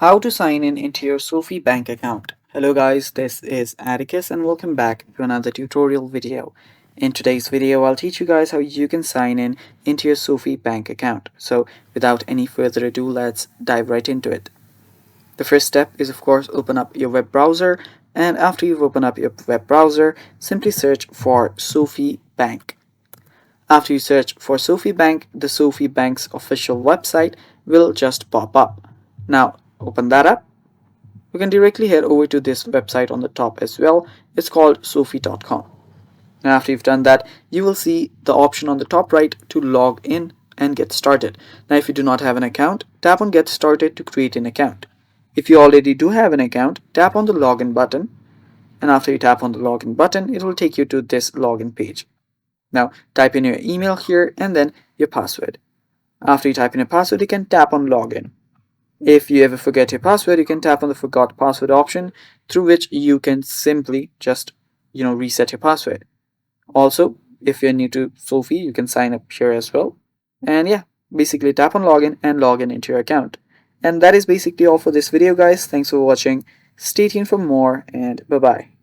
How to sign in into your Sofi Bank account. Hello guys, this is Atticus and welcome back to another tutorial video. In today's video, I'll teach you guys how you can sign in into your Sofi Bank account. So without any further ado, let's dive right into it. The first step is of course open up your web browser, and after you've opened up your web browser, simply search for Sofi Bank. After you search for Sofi Bank, the Sofi Bank's official website will just pop up. Now open that up. You can directly head over to this website on the top as well. It's called sofi.com. Now after you've done that, you will see the option on the top right to log in and get started. Now if you do not have an account, tap on get started to create an account. If you already do have an account, tap on the login button, and after you tap on the login button, it will take you to this login page. Now type in your email here and then your password. After you type in your password, you can tap on login. If you ever forget your password, you can tap on the forgot password option, through which you can simply just reset your password. Also, if you're new to Sofi, you can sign up here as well. And yeah, basically tap on login and log in into your account. And that is basically all for this video guys. Thanks for watching. Stay tuned for more and bye bye.